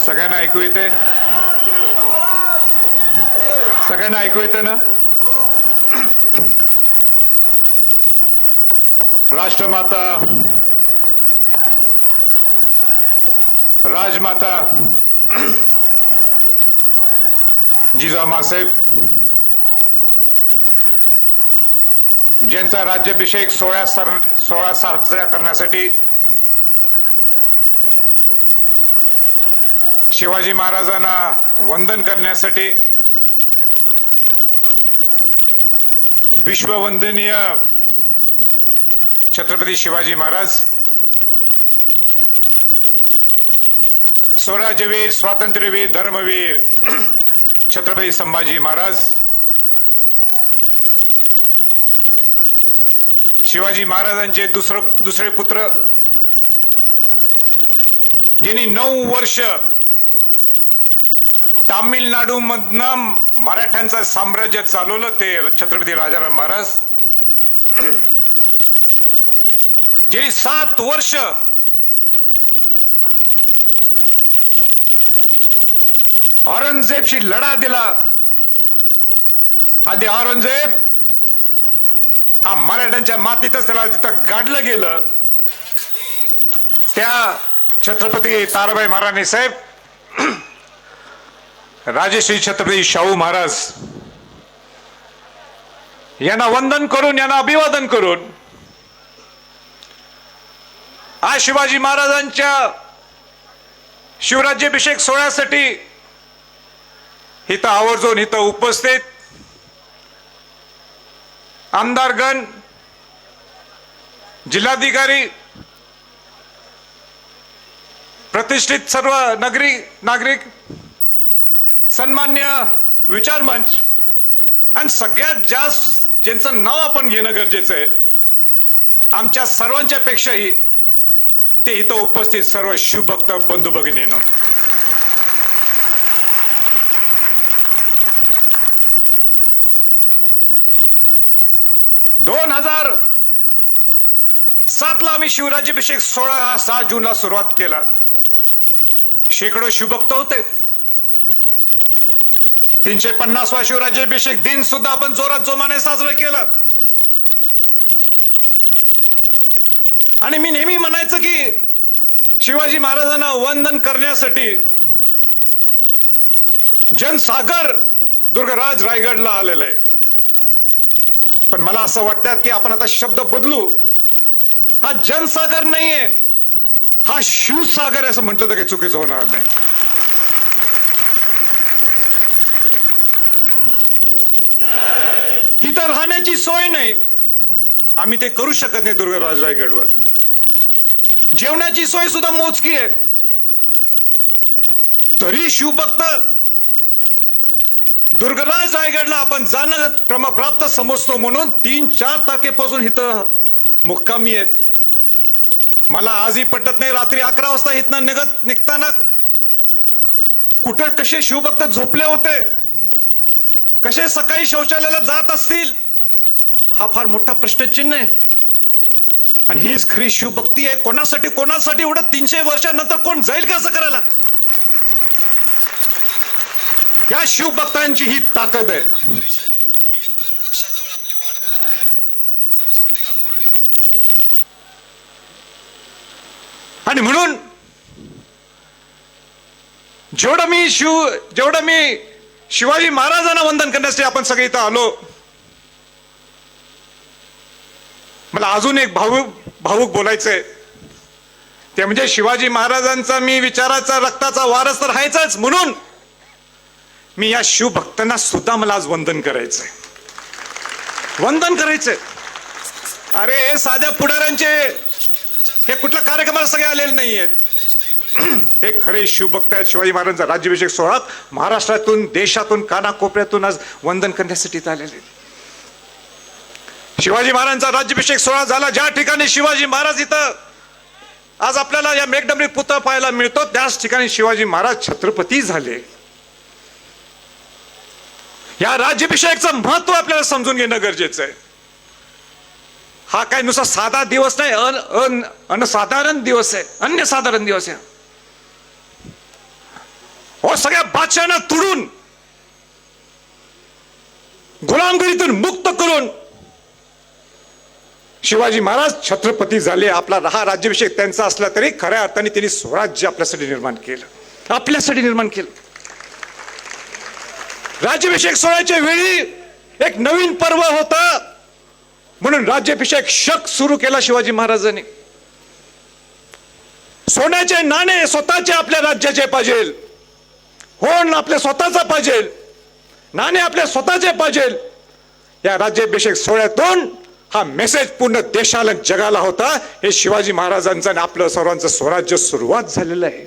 सगळ्यांना ऐकू येते? सगळ्यांना ऐकू येते ना? राष्ट्रमाता, राजमाता जिजाऊ माँसाहेब ज्यांचा राज्याभिषेक सोहळा साजरा करण्यासाठी शिवाजी महाराजांना वंदन करण्यासाठी विश्ववंदनीय छत्रपती शिवाजी महाराज, स्वराज्यवीर, स्वातंत्र्यवीर, धर्मवीर छत्रपती संभाजी महाराज, शिवाजी महाराजांचे दुसरे पुत्र ज्यांनी 9 वर्ष तामिळनाडूमधनं मराठ्यांचं साम्राज्य चालवलं ते छत्रपती राजाराम महाराज, ज्यांनी 7 वर्ष औरंगजेबशी लढा दिला आणि औरंगजेब हा मराठ्यांच्या मातीतच त्याला जिथं गाडलं गेलं, त्या छत्रपती ताराबाई महाराणी साहेब, राजश्री छत्रपती शाहू महाराज यांना वंदन करून, यांना अभिवादन करून आज शिवाजी महाराजांच्या शिवराज्याभिषेक सोहळ्यासाठी इथं आवर्जून इथं उपस्थित आमदारगण, जिल्हाधिकारी, प्रतिष्ठित सर्व नागरिक, सन्मान्य विचार मंच आणि सगळ्यात जास्त ज्यांचं नाव आपण घेणं गरजेचं आहे, आमच्या सर्वांच्या पेक्षाही ते इथं उपस्थित सर्व शिवभक्त बंधू भगिनींनो, दोन 2007 आम्ही शिवराज्याभिषेक सोहळा हा 6 जूनला सुरुवात केला. शेकडो शिवभक्त होते. 350वा शिवराज्याभिषेक दिन सुद्धा आपण जोरात जोमाने साजरा केला. आणि मी नेहमी म्हणायचं की शिवाजी महाराजांना वंदन करण्यासाठी जनसागर दुर्गराज रायगडला आलेलं आहे. पण मला असं वाटतं की आपण आता शब्द बदलू. हा जनसागर नाहीये, हा शिवसागर आहे असं म्हटलं तर काही चुकीचं होणार नाही. इथं राहण्याची सोय नाही, आम्ही ते करू शकत नाही. दुर्गराज रायगडवर जेवणाची सोय सुद्धा मोजकी आहे. तरी शिवभक्त दुर्गराज रायगडला आपण जाणं क्रमप्राप्त समजतो म्हणून 3-4 तारखेपासून इथं मुक्कामी आहेत. मला आजही पटत नाही, रात्री 11 वाजता इथनं निघताना कुठे कसे शिवभक्त झोपले होते, कसे सकाळी शौचालयाला जात असतील, हा फार मोठा प्रश्नचिन्ह आहे. आणि हीच खरी शिवभक्ती आहे. कोणासाठी एवढं 300 वर्षानंतर कोण जाईल का असं करायला? या शिवभक्तांची ही ताकद आहे. आणि म्हणून जेवढं मी शिवाजी महाराजांना वंदन करण्यासाठी आपण सगळे इथं आलो, मला अजून एक भावुक बोलायचंय. ते म्हणजे शिवाजी महाराजांचा मी विचाराचा रक्ताचा वारस तर राहायचाच, म्हणून मी या शिवभक्तांना सुद्धा मला आज वंदन करायचंय. अरे हे साध्या पुढाऱ्यांचे हे कुठल्या कार्यक्रमाला सगळे आलेले नाहीयेत. हे खरे शिवभक्त आहेत. शिवाजी महाराजांचा राज्याभिषेक सोहळा महाराष्ट्रातून, देशातून, कानाकोपऱ्यातून आज वंदन करण्यासाठी आलेले. शिवाजी महाराजांचा राज्याभिषेक सोहळा झाला ज्या ठिकाणी शिवाजी महाराज इथं आज आपल्याला या मेघडंबरीत पुतळा पाहायला मिळतो, त्याच ठिकाणी शिवाजी महाराज छत्रपती झाले. या राज्याभिषेकाचं महत्व आपल्याला समजून घेणं गरजेचं आहे. हा काय नुसता साधा दिवस नाही, अनसाधारण दिवस आहे, अन्यसाधारण दिवस आहे. सगळ्या बादशाहांना तुडून गुलामगिरीतून मुक्त करून शिवाजी महाराज छत्रपती झाले. आपला हा राज्याभिषेक त्यांचा असला तरी खऱ्या अर्थाने त्यांनी स्वराज्य आपल्यासाठी निर्माण केलं, आपल्यासाठी निर्माण केलं. राज्याभिषेक सोहळ्याच्या वेळी एक नवीन पर्व होता म्हणून राज्याभिषेक शक सुरू केला शिवाजी महाराजांनी. सोन्याचे नाणे स्वतःचे आपल्या राज्याचे पाहिजे, होण आपल्या स्वतःचा पाहिजे, नाणे आपल्या स्वतःचे पाहिजे. या राज्याभिषेक सोहळ्यातून हा मेसेज पूर्ण देशाला जगाला होता. हे शिवाजी महाराजांचं आणि आपलं सर्वांचं स्वराज्य सुरुवात झालेलं आहे.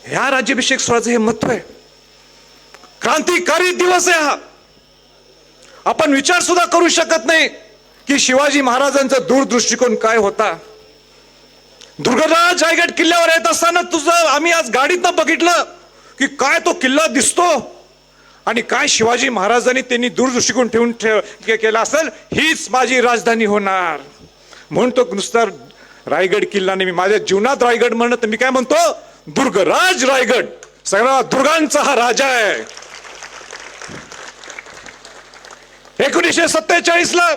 ह्या राज्याभिषेक सोहळ्याचं हे महत्व आहे. क्रांतिकारी दिवस आहे हा. आपण विचार सुद्धा करू शकत नाही की शिवाजी महाराजांचा दूरदृष्टिकोन काय होता. दुर्गराज रायगड किल्ल्यावर येत असताना आम्ही आज गाडीतनं बघितलं की काय तो किल्ला दिसतो आणि काय शिवाजी महाराजांनी त्यांनी दूरदृष्टिकोन ठेवून केला असेल, हीच माझी राजधानी होणार म्हणून तो नुसता रायगड किल्ला नाही. मी माझ्या जीवनात रायगड म्हणत मी काय म्हणतो, दुर्गराज रायगड, सगळा दुर्गांचा हा राजा आहे. 1947 ला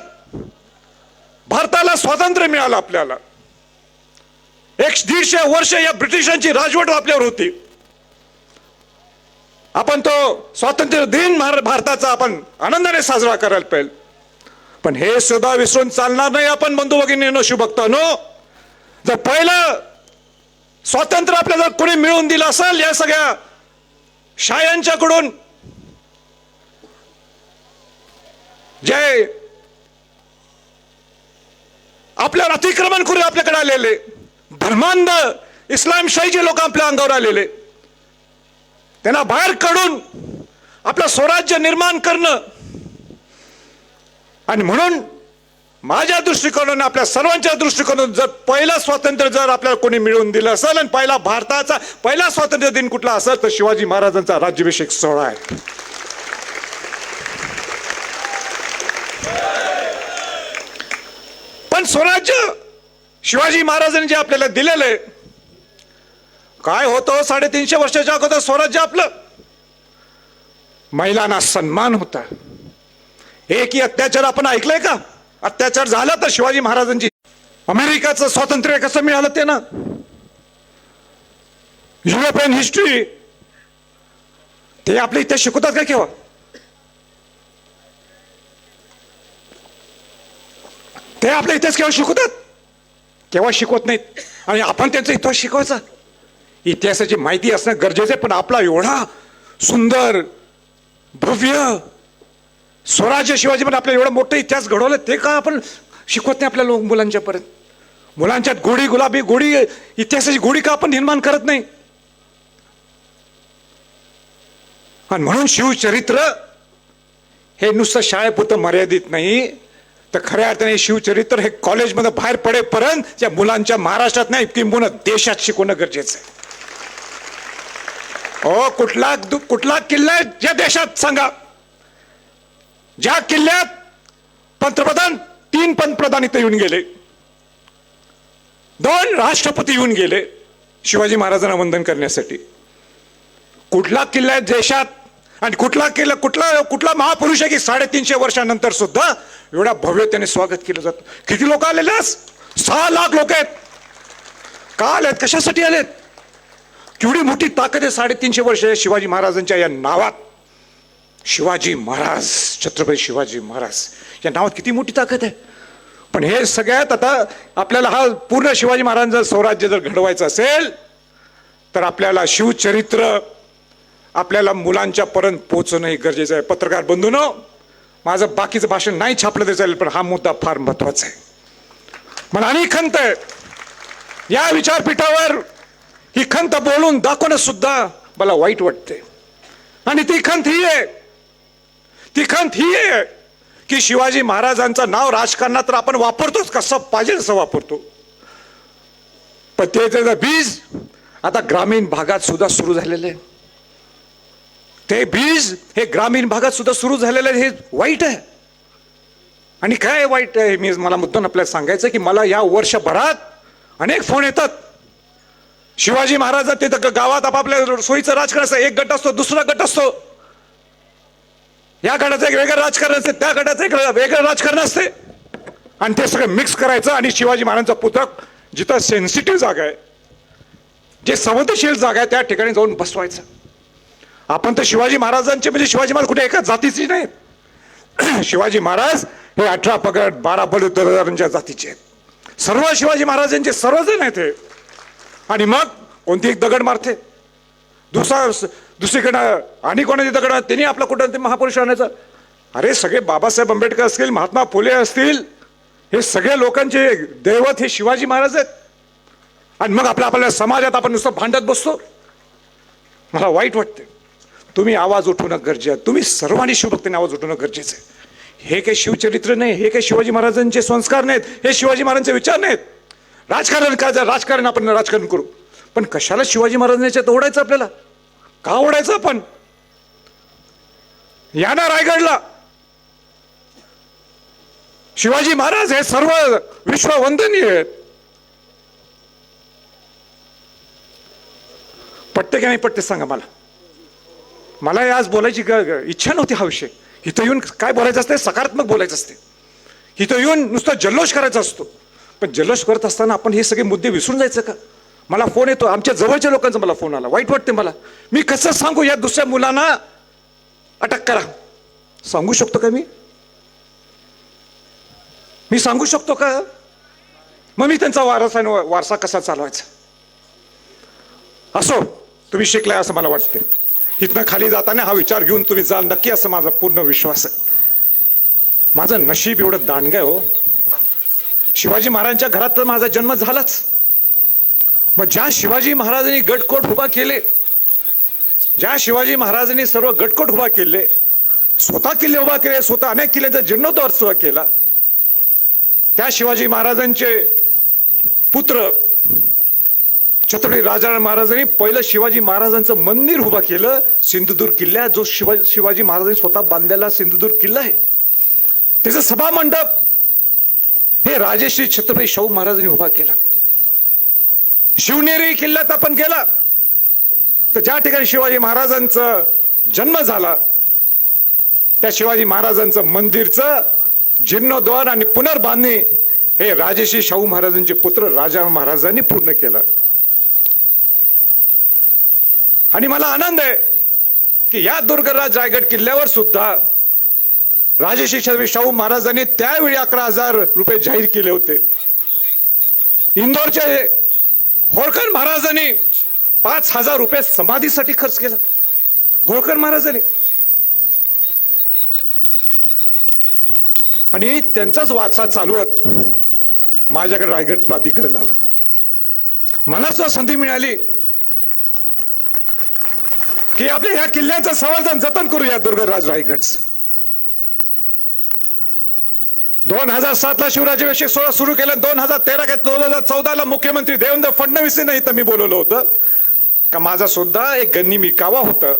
भारताला स्वातंत्र्य मिळालं. आपल्याला 150 वर्ष या ब्रिटिशांची राजवट आपल्यावर होती. आपण तो स्वातंत्र्य दिन भारताचा आपण आनंदाने साजरा करायला पाहिजे. पण हे सुद्धा विसरून चालणार नाही. आपण बंधू भगिनींनो, शुभक्तांनो, जर पहिलं स्वातंत्र्य आपल्याला जर कोणी मिळवून दिलं असेल या सगळ्या शायांच्याकडून, जे आपल्यावर अतिक्रमण करून आपल्याकडे आलेले धर्मांध इस्लामशाहीचे लोक आपल्या अंगावर आलेले, त्यांना बाहेर काढून आपलं स्वराज्य निर्माण करणं. आणि म्हणून माझ्या दृष्टिकोनाने, आपल्या सर्वांच्या दृष्टिकोनातून जर पहिलं स्वातंत्र्य जर आपल्याला कोणी मिळवून दिलं असेल आणि भारताचा पहिला स्वातंत्र्य दिन कुठला असेल तर शिवाजी महाराजांचा राज्याभिषेक सोहळा आहे. पण स्वराज्य शिवाजी महाराजांनी जे आपल्याला दिलेलं आहे, काय होतं 350 वर्षाच्या अगोदर स्वराज्य आपलं, महिलांना सन्मान होता. एकही अत्याचार आपण ऐकलंय का? अत्याचार झाला तर शिवाजी महाराजांची. अमेरिकाचं स्वातंत्र्य कसं मिळालं ते ना, युरोपियन हिस्ट्री ते आपल्या इथे शिकवतात का केव्हा? ते आपल्या इतिहास केव्हा शिकवतात? केव्हा शिकवत नाहीत. आणि आपण त्यांचा इतिहास शिकवायचा. इतिहासाची माहिती असणं गरजेचं आहे. पण आपला एवढा सुंदर भव्य स्वराज्य शिवाजी पण आपल्याला एवढा मोठा इतिहास घडवला, ते का आपण शिकवत नाही आपल्या मुलांच्या पर्यंत? मुलांच्यात गोडी गुलाबी गोडी इतिहासाची गोडी का आपण निर्माण करत नाही? आणि म्हणून शिवचरित्र हे नुसतं शाळेपुरतं मर्यादित नाही, तर खऱ्या अर्थाने शिवचरित्र हे कॉलेजमध्ये बाहेर पडेपर्यंत त्या मुलांच्या महाराष्ट्रात नाही किंबहुना देशात शिकवणं गरजेचं आहे. कुठला किल्ला आहे ज्या देशात सांगा, ज्या किल्ल्यात पंतप्रधान 3 पंतप्रधान इथे येऊन गेले, 2 राष्ट्रपती येऊन गेले शिवाजी महाराजांना वंदन करण्यासाठी? कुठला किल्ला आहे देशात आणि कुठला महापुरुष आहे की 350 वर्षानंतर सुद्धा एवढ्या भव्यतेने स्वागत केलं जातं? किती लोक आलेले? 6 लाख लोक आहेत. का आलेत? कशासाठी आलेत? केवढी मोठी ताकद आहे 350 वर्ष शिवाजी महाराजांच्या या नावात. शिवाजी महाराज, छत्रपती शिवाजी महाराज या नावात किती मोठी ताकद आहे. पण हे सगळ्यात आता आपल्याला हा पूर्ण शिवाजी महाराजांचं स्वराज्य जर घडवायचं असेल तर आपल्याला शिवचरित्र आपल्याला मुलांच्या पर्यंत पोहोचणं हे गरजेचं आहे. पत्रकार बंधूंनो, माझं बाकीचं भाषण नाही छापलं तरी चालेल, पण हा मुद्दा फार महत्वाचा आहे. मला आणि खंत आहे या विचारपीठावर ही खंत बोलून दाखवणं सुद्धा मला वाईट वाटते. आणि ती खंत ही आहे की शिवाजी महाराजांचं नाव राजकारणात तर आपण वापरतोच, कसं पाहिजे तसं वापरतो, पण त्याचं बीज आता ग्रामीण भागात सुद्धा सुरू झालेलं आहे. ते बीज हे ग्रामीण भागात सुद्धा सुरू झालेलं आहे. हे वाईट आहे. आणि काय वाईट आहे मला मुद्दाम आपल्याला सांगायचं की मला या वर्षभरात अनेक फोन येतात शिवाजी महाराज ते गावात आपापल्या सोयीचं राजकारण असतं. एक गट असतो, दुसरा गट असतो. या गटाचं एक वेगळं राजकारण असते, त्या गटाचं एक वेगळं राजकारण असते. आणि ते सगळं मिक्स करायचं आणि शिवाजी महाराजांचा पुतळा जिथं सेन्सिटिव्ह जागा आहे, जे संवेदनशील जागा आहे, त्या ठिकाणी जाऊन बसवायचं. आपण तर शिवाजी महाराजांचे म्हणजे शिवाजी महाराज कुठे एका जातीचे नाहीत. शिवाजी महाराज हे 18 पगड 12 बलुतेदारांच्या जातीचे आहेत. सर्व शिवाजी महाराजांचे सर्वजण आहेत हे. आणि मग कोणती एक दगड मारते, दुसरीकडं आणि कोणाची दगड, त्यांनी आपला कुठं ते महापुरुष आणायचा. अरे सगळे बाबासाहेब आंबेडकर असतील, महात्मा फुले असतील, हे सगळ्या लोकांचे दैवत हे शिवाजी महाराज आहेत. आणि मग आपल्या समाजात आपण नुसतं भांडत बसतो. मला वाईट वाटते. तुम्ही आवाज उठवणं गरजेचं आहे. तुम्ही सर्वांनी शिवभक्तीने आवाज उठवणं गरजेचं आहे. हे काही शिवचरित्र नाही, हे काही शिवाजी महाराजांचे संस्कार नाहीत, हे शिवाजी महाराजांचे विचार नाहीत. राजकारण काय, राजकारण आपण राजकारण करू, पण कशाला शिवाजी महाराजांच्यात ओढायचं? आपल्याला का ओढायचं? आपण या ना रायगडला. शिवाजी महाराज हे सर्व विश्ववंदनीय आहेत. पटते की नाही पटते सांगा मला. मला आज बोलायची इच्छा नव्हती हा विषय. इथं येऊन काय बोलायचं असते? सकारात्मक बोलायचं असते. इथं येऊन नुसतं जल्लोष करायचा असतो. पण जल्लोष करत असताना आपण हे सगळे मुद्दे विसरून जायचं का? मला फोन येतो, आमच्या जवळच्या लोकांचा मला फोन आला, वाईट वाटते मला. मी कसं सांगू या दुसऱ्या मुलांना अटक करा? सांगू शकतो का मी सांगू शकतो का? मग मी त्यांचा वारसा कसा चालवायचा? असो, तुम्ही शिकलाय असं मला वाटते. इथनं खाली जाताना हा विचार घेऊन तुम्ही जाल नक्की, असं माझा पूर्ण विश्वास आहे. माझं नशीब एवढं दांडगं हो. शिवाजी महाराजांच्या घरात तर माझा जन्म झालाच. मग ज्या शिवाजी महाराजांनी गडकोट उभा केले, ज्या शिवाजी महाराजांनी सर्व गडकोट उभा केले, स्वतः किल्ले उभा केले, स्वतः अनेक किल्ल्यांचा जीर्णोद्धार सुद्धा केला, त्या शिवाजी महाराजांचे पुत्र छत्रपती राजाराम महाराजांनी पहिलं शिवाजी महाराजांचं मंदिर उभा केलं सिंधुदुर्ग किल्ल्यात. जो शिवाजी महाराजांनी स्वतः बांधलेला सिंधुदुर्ग किल्ला आहे, त्याचं सभा मंडप हे राजेश्री छत्रपती शाहू महाराजांनी उभा केला. शिवनेरी किल्ल्यात आपण गेला तर ज्या ठिकाणी शिवाजी महाराजांचा जन्म झाला, त्या शिवाजी महाराजांचं मंदिरचं जीर्णोद्धार आणि पुनर्बांधणी हे राजेश्री शाहू महाराजांचे पुत्र राजाराम महाराजांनी पूर्ण केलं. आणि मला आनंद आहे की या दुर्गराज रायगड किल्ल्यावर सुद्धा राजेश्री छत्रपती शाहू महाराजांनी त्यावेळी 11,000 रुपये जाहीर केले होते. इंदोरचे होळकर महाराजांनी 5,000 रुपये समाधीसाठी खर्च केला. होळकर महाराजांनी. आणि त्यांचाच वारसा चालवत माझ्याकडे रायगड प्राधिकरण आलं. मला सुद्धा संधी मिळाली की आपल्या ह्या किल्ल्यांचं संवर्धन जतन करू. या दुर्गराज रायगडचं 2007 ला शिवराज्याभिषेक सोहळा सुरू केला. 2013 काय 2014 मुख्यमंत्री देवेंद्र फडणवीस यांना इथं मी बोलवलं होतं का माझा सुद्धा एक गनिमी विकावा होता.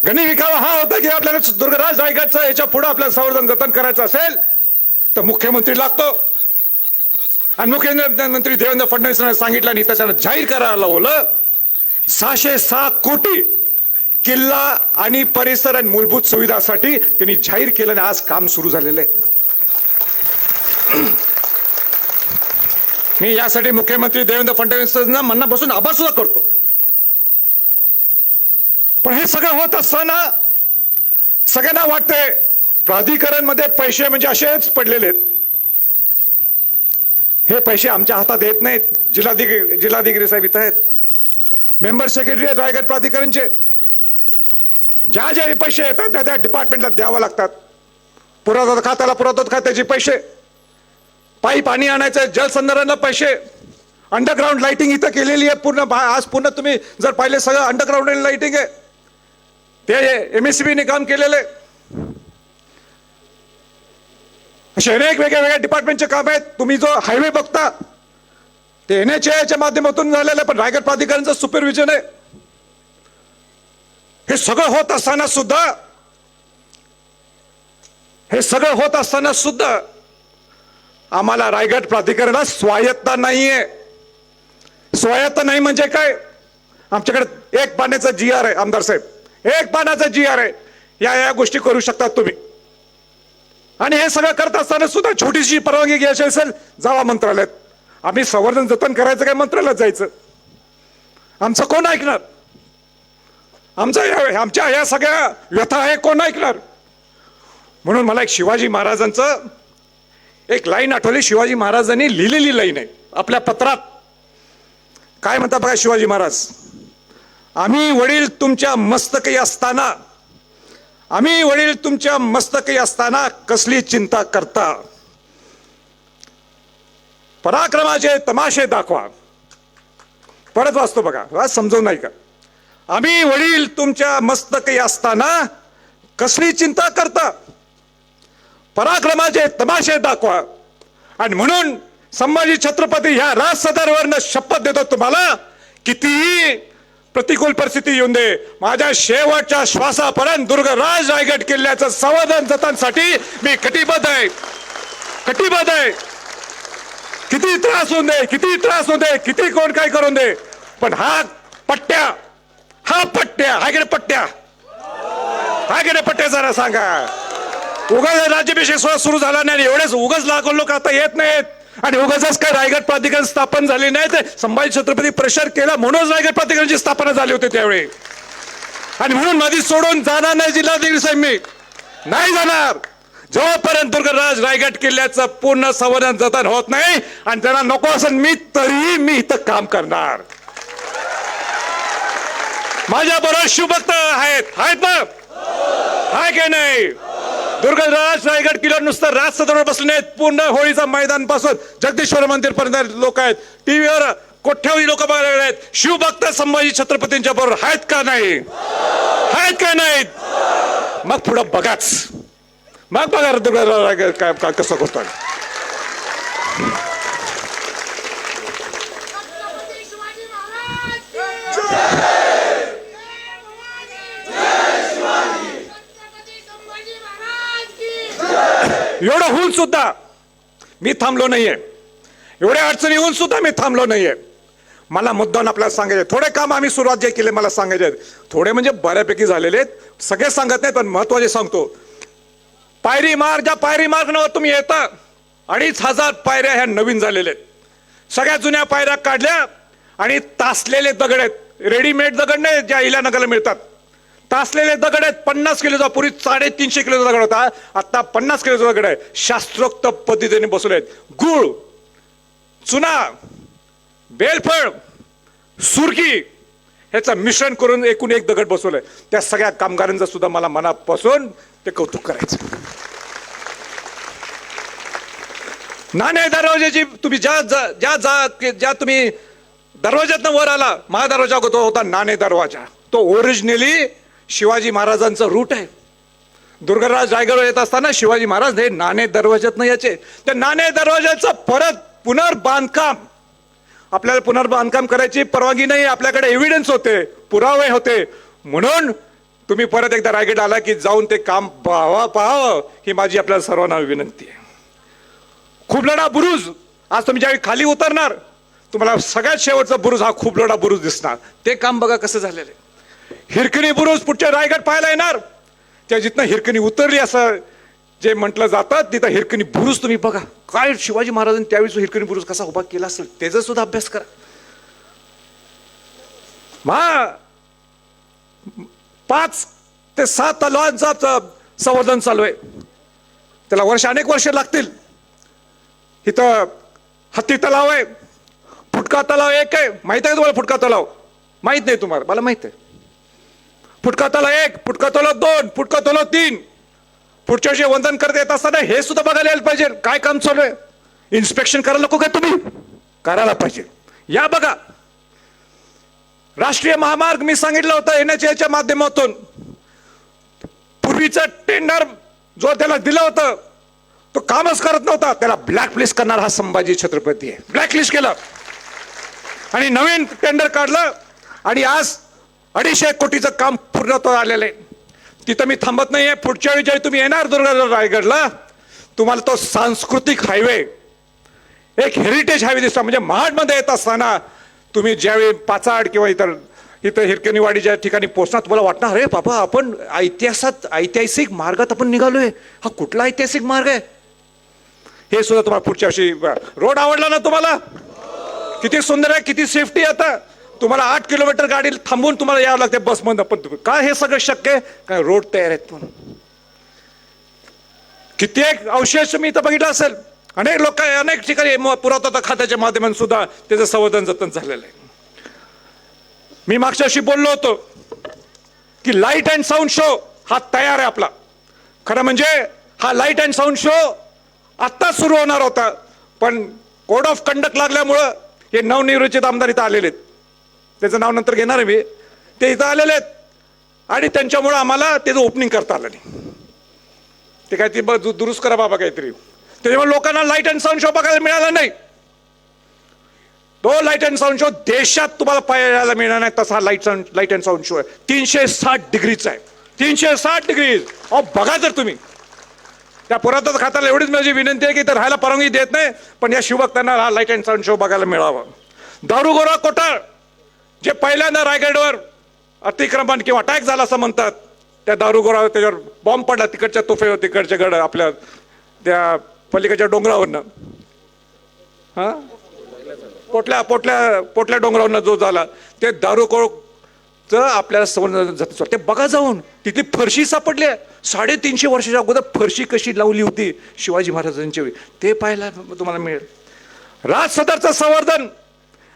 गनिमी विकावा हा होता की आपल्याला दुर्गराज रायगडचं याच्या पुढे आपल्याला संवर्धन जतन करायचं असेल तर मुख्यमंत्री लागतो. आणि मुख्यमंत्री देवेंद्र फडणवीस यांना सांगितलं आणि त्याच्यानं जाहीर करायला लावलं 606 कोटी किल्ला आणि परिसर आणि मूलभूत सुविधासाठी त्यांनी जाहीर केलं आणि आज काम सुरू झालेलं आहे. मी यासाठी मुख्यमंत्री देवेंद्र फडणवीसांना मनापासून आभार सुद्धा करतो. पण हे सगळं होत असताना सगळ्यांना वाटतंय प्राधिकरण मध्ये पैसे म्हणजे असेच पडलेले आहेत. हे पैसे आमच्या हातात येत नाहीत. जिल्हाधिकारी साहेब इथं आहेत, मेंबर सेक्रेटरी आहेत रायगड प्राधिकरणचे. ज्या ज्या पैसे येतात त्या त्या डिपार्टमेंटला द्यावं लागतात. पुरातत्व खात्याला पुरातत्व खात्याचे पैसे, पाणी आणायचं, जलसंधारणला पैसे, अंडरग्राऊंड लाइटिंग इथं केलेली आहे पूर्ण. आज पूर्ण तुम्ही जर पाहिले सगळं अंडरग्राऊंड लाइटिंग आहे, ते MSCBने काम केलेले. असे अनेक वेगळ्या डिपार्टमेंटचे काम आहेत. तुम्ही जो हायवे बघता ते NHAIच्या माध्यमातून झालेलं आहे, पण रायगड प्राधिकरणचं सुपरविजन आहे. हे सगळं होत असताना सुद्धा आम्हाला रायगड प्राधिकरणाला स्वायत्ता नाहीये. स्वायत्त नाही म्हणजे काय? आमच्याकडे एक पाण्याचा GR आहे आमदार साहेब, एक पाण्याचा GR आहे. या गोष्टी करू शकतात तुम्ही. आणि हे सगळं करत असताना सुद्धा छोटीशी परवानगी घ्यायची असेल जावा मंत्रालयात. आम्ही संवर्धन जतन करायचं काय मंत्रालयात जायचं? आमचं कोण ऐकणार? आमच्या या सगळ्या व्यथा आहे कोण ऐकणार? म्हणून मला एक शिवाजी महाराजांचं एक लाईन आठवली. शिवाजी महाराजांनी लिहिलेली लाईन आहे आपल्या पत्रात. काय म्हणतात बघा शिवाजी महाराज, आम्ही वडील तुमच्या मस्तकी असताना, आम्ही वडील तुमच्या मस्तकी असताना कसली चिंता करता, पराक्रमाचे तमाशे दाखवा. परत वाचतो बघा, समजवून नाही का? आम्ही वडील तुमच्या मस्तकी असताना कसली चिंता करता, पराक्रमाचे तमाशे दाखवा. आणि म्हणून संभाजी छत्रपती ह्या राजसदरवरनं शपथ देतो तुम्हाला, कितीही प्रतिकूल परिस्थिती येऊन दे, माझ्या शेवटच्या श्वासापर्यंत दुर्गराज रायगड किल्ल्याचं संवर्धन जतनसाठी मी कटिबद्ध आहे, कटिबद्ध आहे. किती त्रास होऊन दे, किती त्रास होऊन दे, किती कोण काय करून दे, पण हा पट्ट्या, हा पट्ट्या, हा गेले पट्ट्या, हा गेले पट्ट्या जरा सांगा. उगाच राज्याभिषेक सोहळा सुरू झाला नाही, एवढेच उगाच लाखो लोक आता येत नाहीत. आणि उगाच काय रायगड प्राधिकरण स्थापन झाले नाही, ते संभाजी छत्रपती प्रेशर केला म्हणून रायगड प्राधिकरणाची स्थापना झाली होती त्यावेळी. आणि म्हणून माझी सोडून जाणार नाही जिल्हाधिकारी साहेब, मी नाही जाणार जोपर्यंत दुर्गराज रायगड किल्ल्याचं पूर्ण संवर्धन जतन होत नाही. आणि त्यांना नको असेल मी तरीही मी इथं काम करणार. माझ्या बरोबर शिवभक्त आहेत, आहेत ना? आहे की नाही? दुर्गराज रायगड किल्ल्यावर नुसतं राज सदरवर बसले नाहीत, पूर्ण होळीचा मैदान पासून जगदीश्वर मंदिर पर्यंत लोक आहेत. टीव्हीवर कोट्यावधी लोक बघायला आहेत. शिवभक्त संभाजी छत्रपतींच्या बरोबर आहेत का नाही? आहेत का नाहीत? मग पुढं बघाच, मग बघा दुर्गराज रायगड काय कसं करतोय. एवढं होऊन सुद्धा मी थांबलो नाहीये, एवढ्या अडचणी होऊन सुद्धा मी थांबलो नाहीये. मला मुद्दाम आपल्याला सांगायचे थोडे काम आम्ही सुरुवात जे केले मला सांगायचे, थोडे म्हणजे बऱ्यापैकी झालेले आहेत, सगळे सांगत नाही पण महत्वाचे सांगतो. पायरी मार्ग, ज्या पायरी मार्गावर तुम्ही येता 2500 पायऱ्या ह्या नवीन झालेल्या आहेत. सगळ्या जुन्या पायऱ्या काढल्या आणि तासलेले दगड आहेत, रेडीमेड दगड नाही ज्या इलानगरला मिळतात. तासलेले दगड आहेत, 50 किलोचा, पूर्वी 350 किलोचा दगड होता, आता 50 किलोचा दगड आहे. शास्त्रोक्त पद्धतीने बसवले आहेत. गुळ, चुना, बेलफळ, सुरकी ह्याचं मिश्रण करून एकूण एक दगड बसवलंय. त्या सगळ्या कामगारांचं सुद्धा मला मनापासून ते कौतुक करायचं. नाणे दरवाजाची तुम्ही ज्या तुम्ही दरवाज्यातनं वर आला, महादरवाजा होता नाणे दरवाजा, तो ओरिजिनली शिवाजी महाराजांचा रूट आहे. दुर्गराज रायगडवर येत असताना शिवाजी महाराज हे नाणे दरवाज्यातनं यायचे. त्या नाणे दरवाजाचं परत पुनर्बांधकाम, आपल्याला पुनर्बांधकाम करायची परवानगी नाही, आपल्याकडे एव्हिडन्स होते, पुरावे होते. म्हणून तुम्ही परत एकदा रायगड आला की जाऊन ते काम पाहावं ही माझी आपल्याला सर्वांना विनंती आहे. खूपलढा बुरुज, आज तुम्ही ज्यावेळी खाली उतरणार तुम्हाला सगळ्यात शेवटचा बुरुज हा खूपलढा बुरुज दिसणार. ते काम बघा कसं झालेलं आहे. हिरकणी बुरुज पुढच्या रायगड पाहायला येणार, त्या जिथनं हिरकणी उतरली असं जे म्हटलं जातं तिथं हिरकणी बुरुज तुम्ही बघा. काय शिवाजी महाराजांनी त्यावेळी हिरकणी बुरुज कसा उभा केला असेल त्याचा सुद्धा अभ्यास करा. 5 ते 7 तलावांचं संवर्धन चालू आहे, त्याला अनेक वर्ष लागतील. इथं हत्ती तलाव आहे, फुटका तलाव एक आहे, माहित आहे तुम्हाला? फुटका तलाव माहित नाही तुम्हाला? मला माहित आहे. फुटका तलाव 1, फुटका तलाव 2, फुटका तलाव 3. पुढच्या वर्षी वंदन करत येत असताना हे सुद्धा बघायला यायला पाहिजे काय काम चालू आहे. इन्स्पेक्शन करायला नको काय तुम्ही? करायला पाहिजे. या बघा, राष्ट्रीय महामार्ग मी सांगितलं होतं NHAच्या माध्यमातून पूर्वीचं टेंडर जो त्याला दिलं होतं तो कामच करत नव्हता, त्याला ब्लॅकलिस्ट करणार हा संभाजी छत्रपती आहे. ब्लॅकलिस्ट केलं आणि नवीन टेंडर काढलं आणि आज 250 कोटीचं काम पूर्णत्वास आलेलं आहे. तिथं मी थांबत नाहीये. पुढच्या वेळी जेव्हा तुम्ही येणार दुर्गराज रायगडला तुम्हाला तो सांस्कृतिक हायवे, एक हेरिटेज हायवे दिसतो. म्हणजे महाडमध्ये येत असताना तुम्ही ज्यावेळी पाचाड किंवा इथं हिरकणीवाडीच्या ठिकाणी पोहोचणार तुम्हाला वाटणार अरे बाबा आपण ऐतिहासिक मार्गात आपण निघालोय. हा कुठला ऐतिहासिक मार्ग आहे हे सुद्धा तुम्हाला पुढच्या वर्षी. रोड आवडला ना तुम्हाला? किती सुंदर आहे, किती सेफ्टी. आता तुम्हाला 8 किलोमीटर गाडी थांबून तुम्हाला यावं लागते बसमधून. पण तुम्ही काय हे सगळं शक्य आहे? काय रोड तयार आहेत म्हणून. कित्येक अवशेष मी इथं बघितलं असेल. अनेक लोक अनेक ठिकाणी पुरातत्व खात्याच्या माध्यमातून सुद्धा त्याचं संवर्धन जतन झालेलं आहे. मी मागच्या वर्षी बोललो होतो की लाईट अँड साऊंड शो हा तयार आहे आपला. खरं म्हणजे हा लाईट अँड साऊंड शो आत्ता सुरू होणार होता, पण कोड ऑफ कंडक्ट लागल्यामुळं हे नवनिर्वाचित आमदार इथं आलेले आहेत. त्याचं नाव नंतर घेणार आहे मी. ते इथं आलेले आहेत आणि त्यांच्यामुळं आम्हाला त्याचं ओपनिंग करता आलं नाही. ते काय ते दुरुस्त करा बाबा काहीतरी. त्याच्यामुळे लोकांना लाईट अँड साऊंड शो बघायला मिळाला नाही. तो लाईट अँड साऊंड शो देशात तुम्हाला पाहायला मिळणार नाही तसा लाईट अँड साऊंड शो आहे. 360 डिग्रीचा आहे. 360 डिग्री. अहो बघा जर तुम्ही. त्या पुरातत्व खात्याला एवढीच माझी विनंती आहे की तर राहायला परवानगी देत नाही, पण या शिवभक्तांना हा लाईट अँड साऊंड शो बघायला मिळावा. दारुगोळा कोठार जे पहिल्यांदा रायगडवर अतिक्रमण किंवा अटॅक झाला असं म्हणतात, त्या दारुगोळा त्याच्यावर बॉम्ब पडला तिकडच्या तोफेवर, तिकडच्या गड आपल्या त्या पलीकडच्या डोंगरावरनं, हा पोटल्या डोंगरावरनं जो झाला, ते दारुगोळाचं आपल्याला संवर्धन जातं. ते बघा जाऊन. तिथली फरशी सापडली. 350 वर्षाच्या अगोदर फरशी कशी लावली होती शिवाजी महाराजांच्या वेळी ते पाहायला तुम्हाला मिळेल. राज सदरचं संवर्धन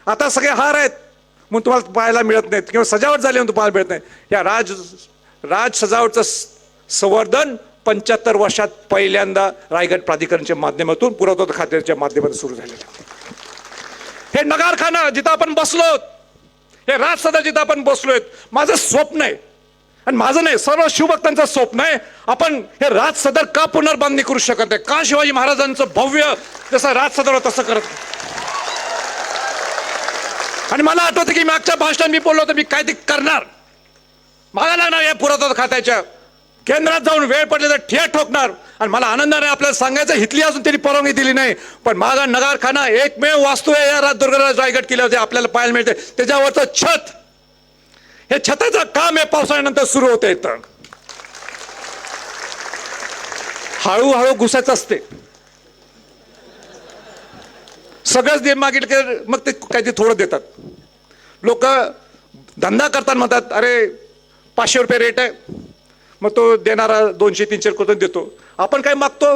आता सगळे हार आहेत म्हणून तुम्हाला पाहायला मिळत नाहीत किंवा सजावट झाली म्हणून तुम्हाला मिळत नाही. या राज सजावटचं संवर्धन 75 वर्षात पहिल्यांदा रायगड प्राधिकरणच्या माध्यमातून पुरातत्व खात्याच्या माध्यमातून सुरू झालेलं. हे नगारखाना जिथं आपण बसलो, हे राज सदर जिथं आपण बसलोय, माझं स्वप्न आहे आणि माझं नाही सर्व शिवभक्तांचं स्वप्न आहे. आपण हे राज सदर का पुनर्बांधणी करू शकत नाही? का शिवाजी महाराजांचं भव्य जसं राज सदर तसं करत. आणि मला आठवतं की मागच्या भाषणात मी बोललो होतो मी काय ते करणार, मागा लागणार या पुरातत्व खात्याच्या केंद्रात जाऊन वेळ पडले तर ठिया ठोकणार. आणि मला आनंदाने आपल्याला सांगायचं हितली अजून त्यांनी परवानगी दिली नाही, पण मागा नगारखाना एकमेव वास्तू आहे या दुर्गराज रायगड किल्ल्यावरती आपल्याला पाहायला मिळते. त्याच्यावरचं छत, हे छताचं काम हे पावसाळ्यानंतर सुरू होते. इथं हळूहळू घुसायचं असते. सगळंच दे मागितलं की मग ते काही ते थोडं देतात. लोक धंदा करताना म्हणतात अरे 500 रुपये रेट आहे, मग तो देणारा 200-300 करून देतो. आपण काय मागतो?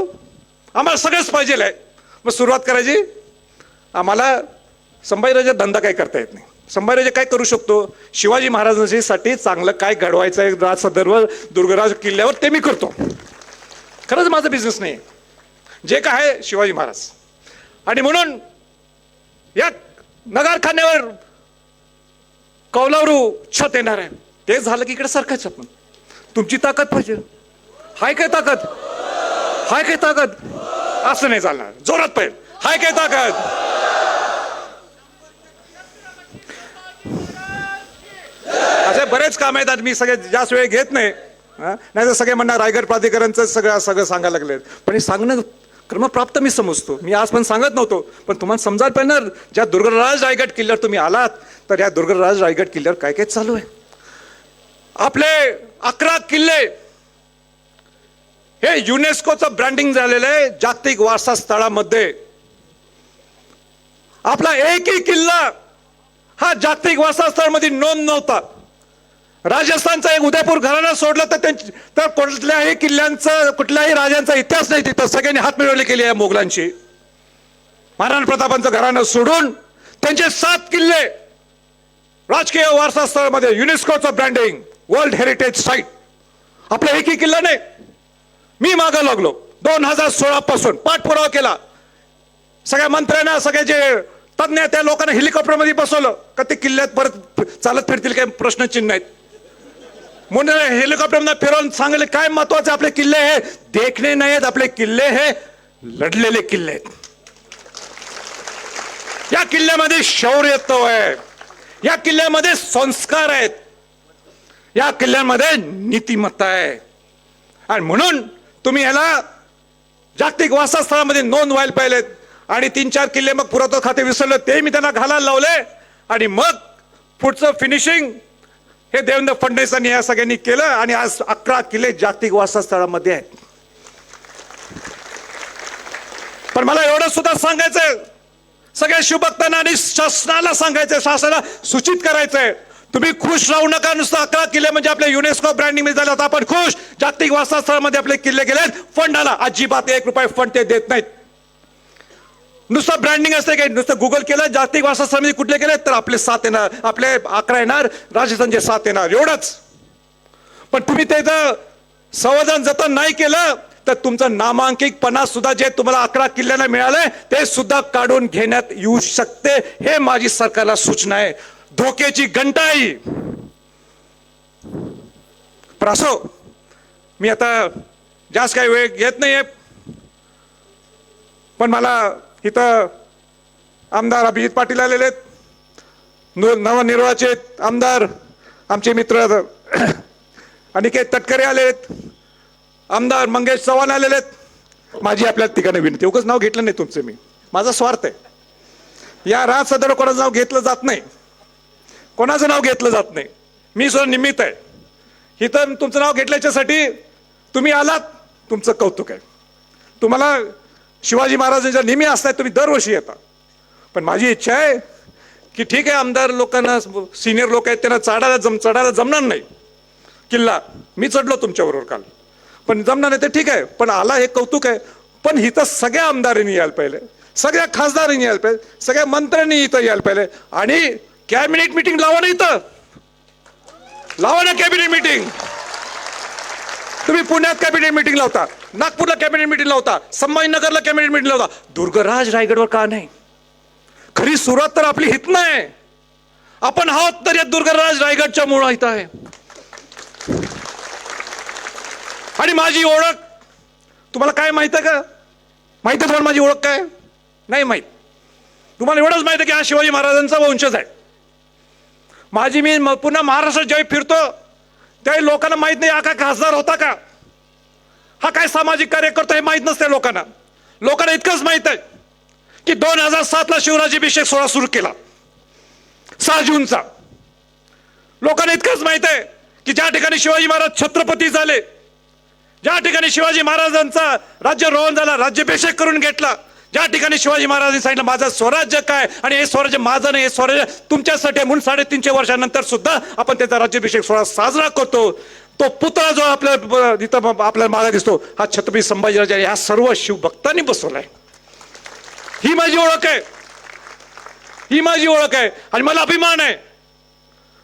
आम्हाला सगळंच पाहिजे आहे. मग सुरुवात करायची. आम्हाला संभाजीराजा धंदा काय करता येत नाही. संभाजीराजे काय करू शकतो? शिवाजी महाराजांसाठी चांगलं काय घडवायचं आहे राज सदरवर दुर्गराज किल्ल्यावर ते मी करतो. खरंच माझा बिझनेस नाही जे काय आहे शिवाजी महाराज. आणि म्हणून या नगारखान्यावर कौलारू छत येणार आहे. ते झालं की इकडे सरकायचं आपण. तुमची ताकद पाहिजे. हाय काय ताकद? हाय काय ताकद? असं नाही चालणार. जोरात पाहिजे. हाय काय ताकद? असे बरेच काम आहेत. मी सगळे जास्त वेळ घेत नाही, नाही तर सगळे म्हणणार रायगड प्राधिकरणचं सगळं सांगायला लागले. पण हे सांगणं क्रमप्राप्त मी समजतो. मी आज पण सांगत नव्हतो, पण तुम्हाला समजायला पाहिजे ना. ज्या दुर्गराज रायगड किल्ल्यावर तुम्ही आलात तर या दुर्गराज रायगड किल्ल्यावर काय काय चालू आहे. आपले 11 किल्ले हे युनेस्कोचं ब्रँडिंग झालेलं आहे जागतिक वारसा स्थळामध्ये. आपला एकही किल्ला हा जागतिक वारसा स्थळामध्ये नोंद नव्हता. राजस्थानचा एक उदयपूर घराणं सोडलं तर कुठल्याही किल्ल्यांचा कुठल्याही राजांचा इतिहास नाही तिथं. सगळ्यांनी हात मिळवले केले आहे मोगलांशी. महाराणा प्रतापांचं घराणं सोडून त्यांचे 7 किल्ले राजकीय वारसा स्थळामध्ये युनेस्कोचं ब्रँडिंग वर्ल्ड हेरिटेज साईट. आपला एकही किल्ला नाही. मी मागं लागलो 2016 पासून पाठपुरावा केला. सगळ्या मंत्र्यांना सगळे जे तज्ञ त्या लोकांना हेलिकॉप्टरमध्ये बसवलं का ते किल्ल्यात परत चालत फिरतील काही प्रश्नचिन्ह आहेत म्हणून हेलिकॉप्टरमध्ये फिरवून सांगले काय महत्वाचे आपले किल्ले हे देखणे नाही आहेत. आपले किल्ले हे लढलेले किल्ले आहेत. या किल्ल्यामध्ये शौर्यत्व आहे. या किल्ल्यामध्ये संस्कार आहेत. या किल्ल्यामध्ये नीतिमत्ता आहे. आणि म्हणून तुम्ही याला जागतिक वारसा स्थळामध्ये नोंद व्हायला पाहिजेत. आणि 3-4 किल्ले मग पुरातत्व खाते विसरलं ते मी त्यांना घालायला लावले. आणि मग पुढचं फिनिशिंग हे देवेंद्र फडणवीसांनी या सगळ्यांनी केलं आणि आज 11 किल्ले जागतिक वारसास्थळामध्ये आहेत. पण मला एवढं सुद्धा सांगायचंय सगळ्या शिवभक्तांना आणि शासनाला सांगायचंय, शासनाला सूचित करायचंय, तुम्ही खुश राहू नका. नुसतं 11 किल्ले म्हणजे आपल्या युनेस्को ब्रँडिंग मध्ये झालं, आपण खुश. जागतिक वारसास्थळामध्ये आपले किल्ले गेलेत, फंड आला. अजिबात 1 रुपये फंड ते देत नाहीत. नुसतं ब्रँडिंग असते काही, नुसतं गुगल केलं जागतिक वारसास्थळामध्ये कुठले गेले तर आपले 7 येणार, आपले 11 येणार, राजस्थानचे 7 येणार, एवढंच. पण तुम्ही ते जर संवर्धन जतन नाही केलं तर तुमचं नामांकितपणा सुद्धा जे तुम्हाला 11 किल्ल्यांना मिळालंय ते सुद्धा काढून घेण्यात येऊ शकते. हे माझी सरकारला सूचना आहे. धोक्याची घंटाई. पण असो, मी आता जास्त काही वेळ घेत नाहीये, पण मला इथं आमदार अभिजित पाटील आलेले आहेत, नवनिर्वाचित आमदार आमचे मित्र अनिकेत तटकरे आले आहेत, आमदार मंगेश चव्हाण आलेले आहेत. माझी आपल्या ठिकाणी विनंती, उगाच नाव घेतलं नाही तुमचं, मी माझा स्वार्थ आहे. या राज सदर कोणाचं नाव घेतलं जात नाही, कोणाचं नाव घेतलं जात नाही. मी सुद्धा निमित्त आहे. इथं तुमचं नाव घेतल्याच्यासाठी तुम्ही आलात, तुमचं कौतुक आहे. तुम्हाला शिवाजी महाराजांच्या नेहमी असताय, तुम्ही दरवर्षी येता. पण माझी इच्छा आहे की ठीक आहे, आमदार लोकांना, सिनियर लोक आहेत, त्यांना चढायला जमणार नाही किल्ला. मी चढलो तुमच्याबरोबर काल, पण जमणार नाही ते ठीक आहे, पण आला हे कौतुक आहे. पण इथं सगळ्या आमदारांनी यायला पाहिजे, सगळ्या खासदारांनी यायला पाहिजे, सगळ्या मंत्र्यांनी इथं यायला पाहिजे. आणि कॅबिनेट मिटिंग लावा ना, इथं लावा ना कॅबिनेट मिटिंग. तुम्ही पुण्यात कॅबिनेट मिटिंग लावता, नागपूरला कॅबिनेट मिटिंग लावता, संभाजीनगरला कॅबिनेट मिटिंग लावता, दुर्गराज रायगडवर का नाही? खरी सुरुवात तर आपली हित नाही. आपण आहोत तर या दुर्गराज रायगडच्या मुळं इथं आहे. आणि माझी ओळख तुम्हाला काय माहित आहे का? माहिती आहे तुम्हाला माझी ओळख काय? नाही माहित. तुम्हाला एवढंच माहिती आहे की हा शिवाजी महाराजांचा वंशज आहे. माझी मी पुन्हा महाराष्ट्रात ज्यावेळी फिरतो त्यावेळी लोकांना माहित नाही हा काय खासदार होता का, हा काय सामाजिक कार्य करतो हे माहित नसते लोकांना. लोकांना इतकंच माहित आहे की 2007 ला शिवराज्याभिषेक सोहळा सुरू केला 6 जूनचा. लोकांना इतकंच माहित आहे की ज्या ठिकाणी शिवाजी महाराज छत्रपती झाले, ज्या ठिकाणी शिवाजी महाराजांचा राज्यारोहण झाला, राज्याभिषेक करून घेतला, ज्या ठिकाणी शिवाजी महाराजांनी सांगितलं माझं स्वराज्य काय आणि हे स्वराज्य माझं नाही, हे स्वराज्य तुमच्यासाठी आहे, म्हणून 350 वर्षानंतर सुद्धा आपण त्याचा राज्याभिषेक सोहळा साजरा करतो. तो पुतळा जो आपल्या इथं आपल्याला मागे दिसतो हा छत्रपती संभाजीराजे ह्या सर्व शिवभक्तांनी बसवलाय. ही माझी ओळख आहे, ही माझी ओळख आहे. आणि मला अभिमान आहे,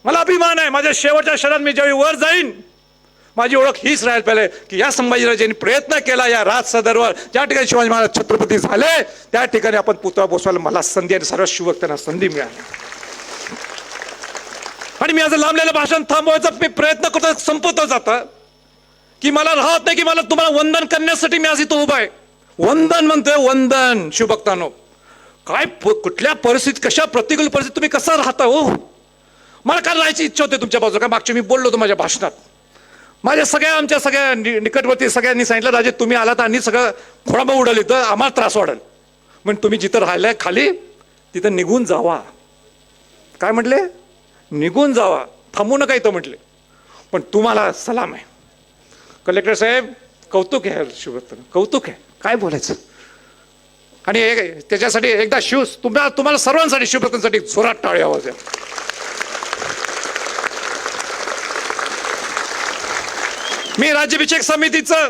मला अभिमान आहे. माझ्या शेवटच्या क्षणात मी ज्यावेळी वर जाईन माझी ओळख हीच राहायला पाहिजे की या संभाजीराजांनी प्रयत्न केला या राज सदरवर, ज्या ठिकाणी शिवाजी महाराज छत्रपती झाले त्या ठिकाणी आपण पुतळा बसवायला मला संधी आणि सर्व शिवभक्तांना संधी मिळाली. आणि मी आज लांबलेलं भाषण थांबवायचा मी प्रयत्न करतो, संपवतो जाता की मला राहत नाही की मला तुम्हाला वंदन करण्यासाठी मी आज इथं उभा आहे. वंदन म्हणतोय, वंदन शिवभक्तांनो. काय कुठल्या परिस्थितीत, कशा प्रतिकूल परिस्थितीत तुम्ही कसं राहता हो. मला काय राहायची इच्छा होती तुमच्या बाजूला. काय मागच्या मी बोललो होतो माझ्या भाषणात, माझ्या आमच्या सगळ्या निकटवर्ती सगळ्यांनी सांगितलं राजे तुम्ही आलात आणि सगळं खोळंबा उडाली तर आम्हाला त्रास वाढेल, म्हणून तुम्ही जिथं राहिलाय खाली तिथं निघून जावा. काय म्हटले? निघून जावा, थांबू नका इथं म्हटले. पण तुम्हाला सलाम आहे कलेक्टर साहेब, कौतुक आहे शिवभक्तांना, कौतुक आहे, काय बोलायचं. आणि त्याच्यासाठी एकदा तुम्हाला सर्वांसाठी शिवभक्तांसाठी जोरात टाळी आवाज आहे. मी राज्याभिषेक समितीचं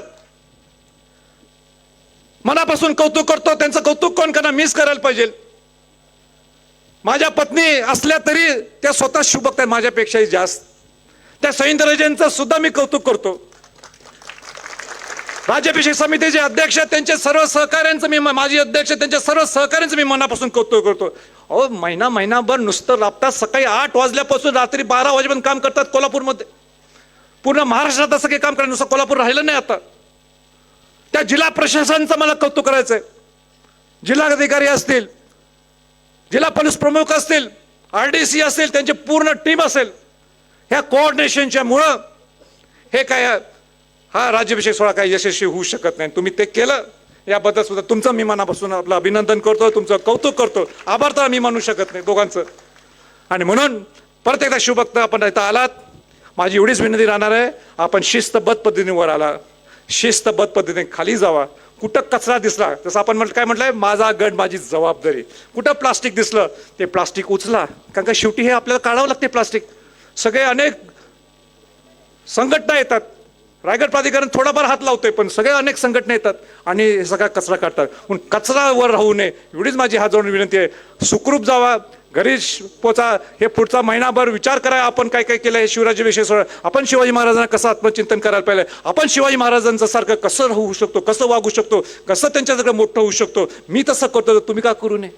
मनापासून कौतुक करतो. त्यांचं कौतुक कोण करणार? मीच करायला पाहिजे. माझ्या पत्नी असल्या तरी त्या स्वतः शिवभक्त आहेत माझ्यापेक्षाही जास्त. त्या सैंदराजांचं सुद्धा मी कौतुक करतो. राज्याभिषेक समितीचे अध्यक्ष त्यांचे सर्व सहकार्यांचं मी, माजी अध्यक्ष त्यांच्या सर्व सहकार्यांचं मी मनापासून कौतुक करतो. अहो महिनाभर नुसतं राबतात, सकाळी 8 वाजल्यापासून रात्री 12 वाजेपर्यंत काम करतात कोल्हापूरमध्ये. पूर्ण महाराष्ट्रात असं काही काम करायचं, नुसतं कोल्हापूर राहिलं नाही आता. त्या जिल्हा प्रशासनाचं मला कौतुक करायचंय. जिल्हाधिकारी असतील, जिल्हा पोलीस प्रमुख असतील, RDC असेल, त्यांची पूर्ण टीम असेल, ह्या कोऑर्डिनेशनच्या मुळे हे काय हा राज्याभिषेक सोहळा काही यशस्वी होऊ शकत नाही. तुम्ही ते केलं याबद्दल सुद्धा तुमचं मी मनापासून आपलं अभिनंदन करतो, तुमचं कौतुक करतो. आभार तर मी मानू शकत नाही दोघांचं. आणि म्हणून परत एकदा शिवभक्त आपण इथं आलात, माझी एवढीच विनंती राहणार आहे, आपण शिस्तबद्ध पद्धतीने वर आला, शिस्तबद्ध पद्धतीने खाली जावा. कुठं कचरा दिसला, जसं आपण काय म्हटलंय, माझा गड माझी जबाबदारी. कुठं प्लास्टिक दिसलं ते प्लास्टिक उचला, कारण का शेवटी हे आपल्याला काढावं लागते प्लास्टिक. सगळे अनेक संघटना येतात, रायगड प्राधिकरण थोडाफार हात लावतोय, पण सगळे अनेक संघटना येतात आणि हे सगळा कचरा काढतात. पण कचरा वर राहू नये एवढीच माझी हात जोडून विनंती आहे. सुखरूप जावा, घरी पोचा. हे पुढचा महिनाभर विचार करा आपण काय काय केलं. हे शिवराज्याविषयी आपण शिवाजी महाराजांना कसं आत्मचिंतन करायला पाहिजे, आपण शिवाजी महाराजांचं सारखं कसं राहू शकतो, कसं वागू शकतो, कसं त्यांच्याकडे मोठं होऊ शकतो. मी तसं करतो, तुम्ही का करू नये.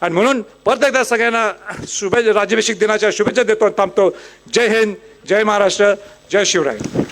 आणि म्हणून परत एकदा सगळ्यांना शुभेच्छा, राज्याभिषेक दिनाच्या शुभेच्छा देतो आणि थांबतो. जय हिंद, जय महाराष्ट्र, जय शिवराय.